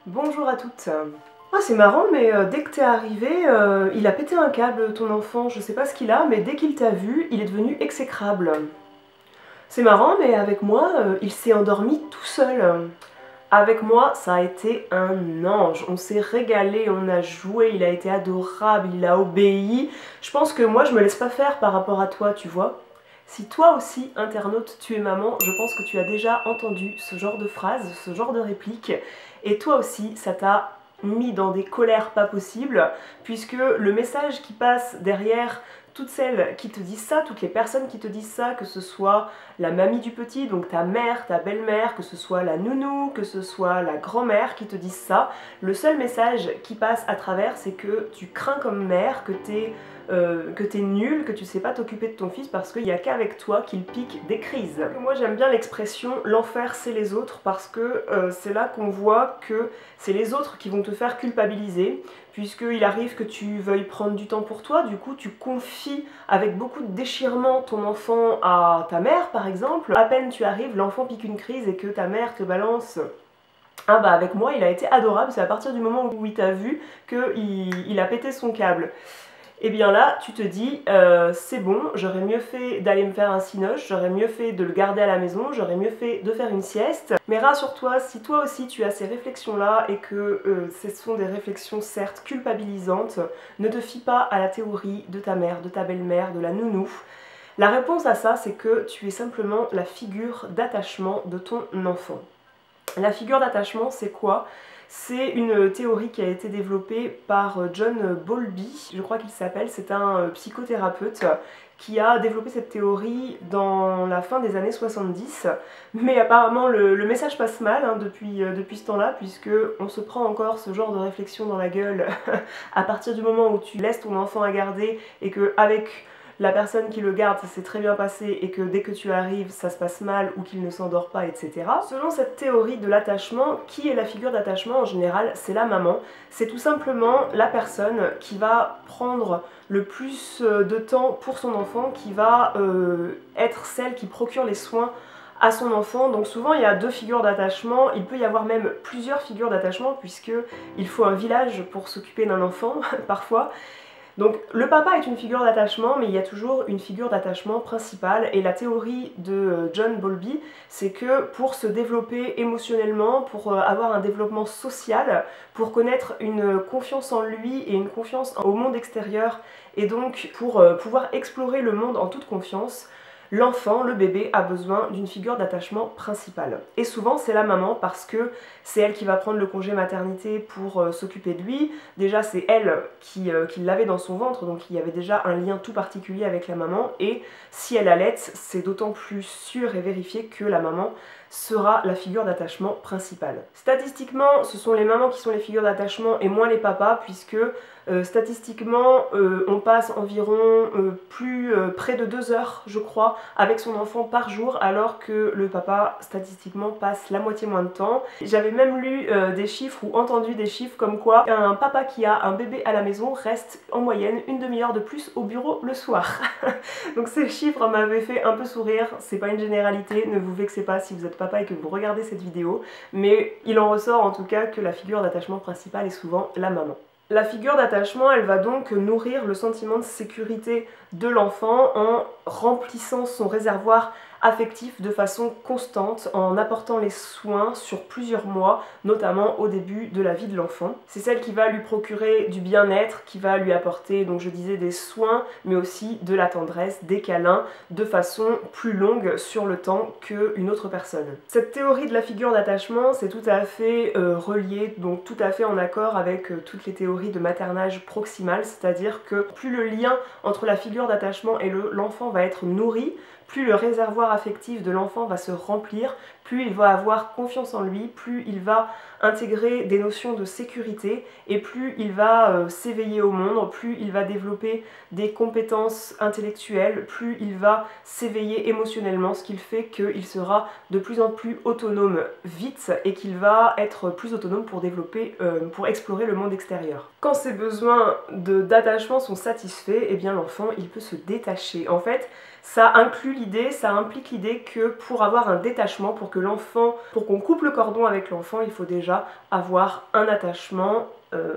Bonjour à toutes. Ah, c'est marrant, mais dès que t'es arrivé, il a pété un câble, ton enfant. Je sais pas ce qu'il a, mais dès qu'il t'a vu, il est devenu exécrable. C'est marrant, mais avec moi, il s'est endormi tout seul. Avec moi, ça a été un ange. On s'est régalé, on a joué, il a été adorable, il a obéi. Je pense que moi, je me laisse pas faire par rapport à toi, tu vois. Si toi aussi, internaute, tu es maman, je pense que tu as déjà entendu ce genre de phrase, ce genre de réplique, et toi aussi, ça t'a mis dans des colères pas possibles, puisque le message qui passe derrière toutes celles qui te disent ça, toutes les personnes qui te disent ça, que ce soit la mamie du petit, donc ta mère, ta belle-mère, que ce soit la nounou, que ce soit la grand-mère qui te disent ça, le seul message qui passe à travers, c'est que tu crains comme mère, que t'es nul, que tu sais pas t'occuper de ton fils parce qu'il n'y a qu'avec toi qu'il pique des crises. Moi j'aime bien l'expression l'enfer c'est les autres parce que c'est là qu'on voit que c'est les autres qui vont te faire culpabiliser, puisqu'il arrive que tu veuilles prendre du temps pour toi, du coup tu confies avec beaucoup de déchirement ton enfant à ta mère par exemple. À peine tu arrives, l'enfant pique une crise et que ta mère te balance: ah bah avec moi il a été adorable, c'est à partir du moment où il t'a vu qu'il a pété son câble. Et bien là, tu te dis, c'est bon, j'aurais mieux fait d'aller me faire un cinoche, j'aurais mieux fait de le garder à la maison, j'aurais mieux fait de faire une sieste. Mais rassure-toi, si toi aussi tu as ces réflexions-là et que ce sont des réflexions certes culpabilisantes, ne te fie pas à la théorie de ta mère, de ta belle-mère, de la nounou. La réponse à ça, c'est que tu es simplement la figure d'attachement de ton enfant. La figure d'attachement, c'est quoi? C'est une théorie qui a été développée par John Bowlby, je crois qu'il s'appelle, c'est un psychothérapeute qui a développé cette théorie dans la fin des années 70, mais apparemment le message passe mal depuis ce temps-là, puisque on se prend encore ce genre de réflexion dans la gueule à partir du moment où tu laisses ton enfant à garder et que avec la personne qui le garde, ça s'est très bien passé et que dès que tu arrives, ça se passe mal ou qu'il ne s'endort pas, etc. Selon cette théorie de l'attachement, qui est la figure d'attachement en général? C'est la maman. C'est tout simplement la personne qui va prendre le plus de temps pour son enfant, qui va être celle qui procure les soins à son enfant. Donc souvent il y a deux figures d'attachement, il peut y avoir même plusieurs figures d'attachement puisque il faut un village pour s'occuper d'un enfant parfois. Donc le papa est une figure d'attachement, mais il y a toujours une figure d'attachement principale, et la théorie de John Bowlby, c'est que pour se développer émotionnellement, pour avoir un développement social, pour connaître une confiance en lui et une confiance au monde extérieur, et donc pour pouvoir explorer le monde en toute confiance, l'enfant, le bébé, a besoin d'une figure d'attachement principale. Et souvent c'est la maman parce que c'est elle qui va prendre le congé maternité pour s'occuper de lui. Déjà c'est elle qui l'avait dans son ventre, donc il y avait déjà un lien tout particulier avec la maman, et si elle allaite, c'est d'autant plus sûr et vérifié que la maman sera la figure d'attachement principale. Statistiquement, ce sont les mamans qui sont les figures d'attachement et moins les papas, puisque statistiquement, on passe environ près de 2 heures, je crois, avec son enfant par jour, alors que le papa, statistiquement, passe la moitié moins de temps. J'avais même lu des chiffres ou entendu des chiffres comme quoi un papa qui a un bébé à la maison reste en moyenne une demi-heure de plus au bureau le soir. Donc ces chiffres m'avaient fait un peu sourire, c'est pas une généralité, ne vous vexez pas si vous êtes papa et que vous regardez cette vidéo, mais il en ressort en tout cas que la figure d'attachement principale est souvent la maman. La figure d'attachement, elle va donc nourrir le sentiment de sécurité de l'enfant en remplissant son réservoir affectif de façon constante, en apportant les soins sur plusieurs mois, notamment au début de la vie de l'enfant. C'est celle qui va lui procurer du bien-être, qui va lui apporter, donc je disais, des soins, mais aussi de la tendresse, des câlins, de façon plus longue sur le temps qu'une autre personne. Cette théorie de la figure d'attachement, c'est tout à fait relié, donc tout à fait en accord avec toutes les théories de maternage proximal, c'est-à-dire que plus le lien entre la figure d'attachement et l'enfant va être nourri, plus le réservoir affectif de l'enfant va se remplir, plus il va avoir confiance en lui, plus il va intégrer des notions de sécurité et plus il va s'éveiller au monde, plus il va développer des compétences intellectuelles, plus il va s'éveiller émotionnellement, ce qui fait qu'il sera de plus en plus autonome vite et qu'il va être plus autonome pour explorer le monde extérieur. Quand ses besoins d'attachement sont satisfaits, eh bien l'enfant il peut se détacher. En fait, Ça inclut l'idée, ça implique l'idée que pour avoir un détachement, pour qu'on coupe le cordon avec l'enfant, il faut déjà avoir un attachement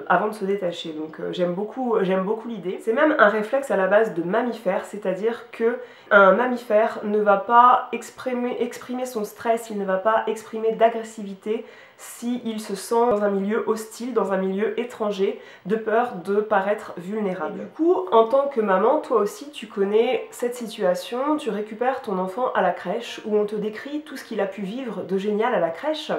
avant de se détacher. Donc j'aime beaucoup l'idée. C'est même un réflexe à la base de mammifère, c'est-à-dire que un mammifère ne va pas exprimer son stress, il ne va pas exprimer d'agressivité s'il se sent dans un milieu hostile, dans un milieu étranger, de peur de paraître vulnérable. Du coup, en tant que maman, toi aussi tu connais cette situation, tu récupères ton enfant à la crèche où on te décrit tout ce qu'il a pu vivre de génial à la crèche.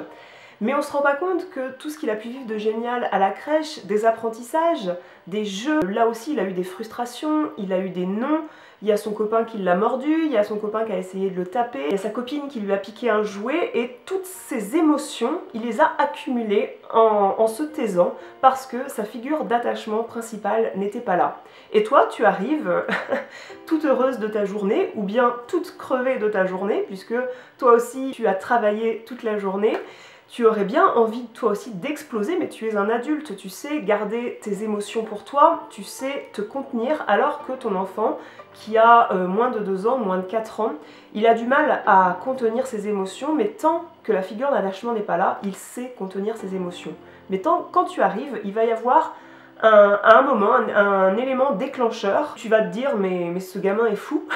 Mais on se rend pas compte que tout ce qu'il a pu vivre de génial à la crèche, des apprentissages, des jeux, là aussi il a eu des frustrations, il a eu des non, il y a son copain qui l'a mordu, il y a son copain qui a essayé de le taper, il y a sa copine qui lui a piqué un jouet, et toutes ces émotions, il les a accumulées en se taisant parce que sa figure d'attachement principale n'était pas là. Et toi, tu arrives toute heureuse de ta journée, ou bien toute crevée de ta journée, puisque toi aussi tu as travaillé toute la journée. Tu aurais bien envie toi aussi d'exploser, mais tu es un adulte, tu sais garder tes émotions pour toi, tu sais te contenir, alors que ton enfant qui a moins de 2 ans, moins de 4 ans, il a du mal à contenir ses émotions, mais tant que la figure d'attachement n'est pas là, il sait contenir ses émotions. Mais quand tu arrives, il va y avoir à un moment, un élément déclencheur, tu vas te dire mais ce gamin est fou,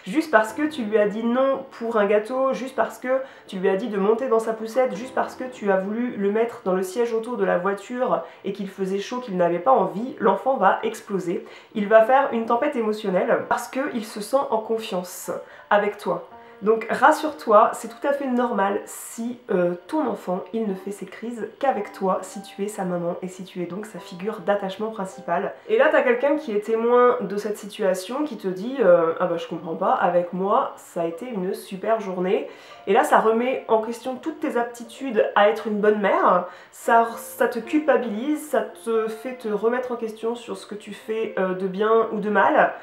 juste parce que tu lui as dit non pour un gâteau, juste parce que tu lui as dit de monter dans sa poussette, juste parce que tu as voulu le mettre dans le siège auto de la voiture et qu'il faisait chaud, qu'il n'avait pas envie, l'enfant va exploser. Il va faire une tempête émotionnelle parce qu'il se sent en confiance avec toi. Donc rassure-toi, c'est tout à fait normal si ton enfant, il ne fait ses crises qu'avec toi, si tu es sa maman et si tu es donc sa figure d'attachement principale. Et là, t'as quelqu'un qui est témoin de cette situation, qui te dit ah bah je comprends pas, avec moi, ça a été une super journée. Et là, ça remet en question toutes tes aptitudes à être une bonne mère, ça te culpabilise, ça te fait te remettre en question sur ce que tu fais de bien ou de mal.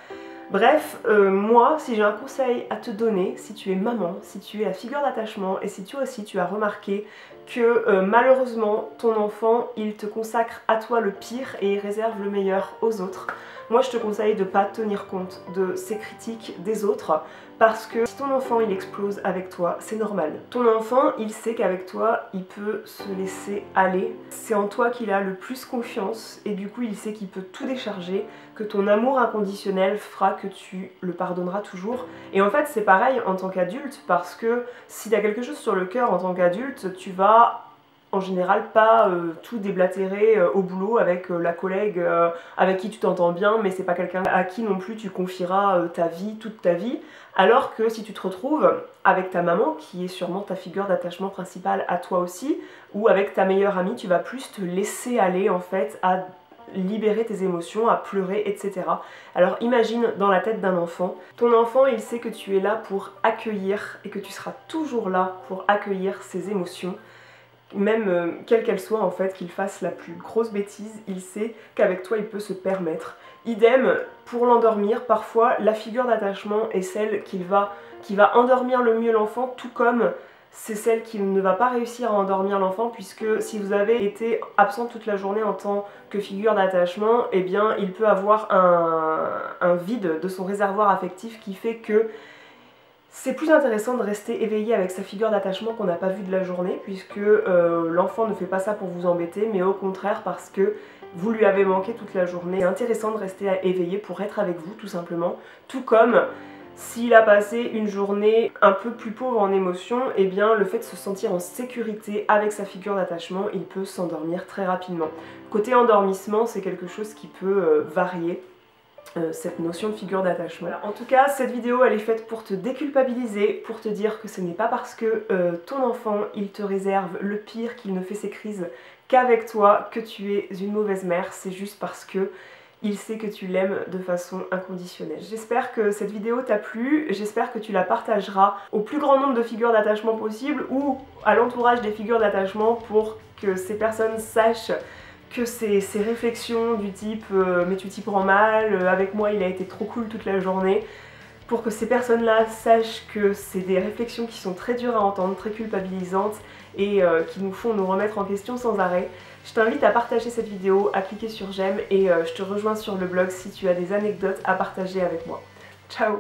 Bref, moi, si j'ai un conseil à te donner, si tu es maman, si tu es la figure d'attachement et si toi aussi tu as remarqué que malheureusement ton enfant il te consacre à toi le pire et il réserve le meilleur aux autres, moi je te conseille de ne pas tenir compte de ces critiques des autres parce que si ton enfant il explose avec toi, c'est normal. Ton enfant il sait qu'avec toi il peut se laisser aller, c'est en toi qu'il a le plus confiance et du coup il sait qu'il peut tout décharger, que ton amour inconditionnel fera que tu le pardonneras toujours. Et en fait c'est pareil en tant qu'adulte parce que si tu as quelque chose sur le cœur en tant qu'adulte, tu vas en général pas tout déblatérer au boulot avec la collègue avec qui tu t'entends bien, mais c'est pas quelqu'un à qui non plus tu confieras ta vie, toute ta vie. Alors que si tu te retrouves avec ta maman, qui est sûrement ta figure d'attachement principale à toi aussi, ou avec ta meilleure amie, tu vas plus te laisser aller en fait à libérer tes émotions, à pleurer, etc. Alors imagine dans la tête d'un enfant, ton enfant il sait que tu es là pour accueillir et que tu seras toujours là pour accueillir ses émotions. Même quelle qu'elle soit en fait, qu'il fasse la plus grosse bêtise, il sait qu'avec toi il peut se permettre. Idem, pour l'endormir, parfois la figure d'attachement est celle qui va endormir le mieux l'enfant, tout comme c'est celle qui ne va pas réussir à endormir l'enfant, puisque si vous avez été absent toute la journée en tant que figure d'attachement, eh bien il peut avoir un vide de son réservoir affectif qui fait que c'est plus intéressant de rester éveillé avec sa figure d'attachement qu'on n'a pas vue de la journée, puisque l'enfant ne fait pas ça pour vous embêter, mais au contraire parce que vous lui avez manqué toute la journée. C'est intéressant de rester éveillé pour être avec vous, tout simplement. Tout comme s'il a passé une journée un peu plus pauvre en émotions, eh bien le fait de se sentir en sécurité avec sa figure d'attachement, il peut s'endormir très rapidement. Côté endormissement, c'est quelque chose qui peut varier. Cette notion de figure d'attachement. Voilà. En tout cas, cette vidéo elle est faite pour te déculpabiliser, pour te dire que ce n'est pas parce que ton enfant il te réserve le pire, qu'il ne fait ses crises qu'avec toi que tu es une mauvaise mère, c'est juste parce que il sait que tu l'aimes de façon inconditionnelle. J'espère que cette vidéo t'a plu, j'espère que tu la partageras au plus grand nombre de figures d'attachement possible ou à l'entourage des figures d'attachement pour que ces personnes sachent que ces réflexions du type mais tu t'y prends mal, avec moi il a été trop cool toute la journée, pour que ces personnes-là sachent que c'est des réflexions qui sont très dures à entendre, très culpabilisantes et qui nous font nous remettre en question sans arrêt. Je t'invite à partager cette vidéo, à cliquer sur j'aime et je te rejoins sur le blog si tu as des anecdotes à partager avec moi. Ciao!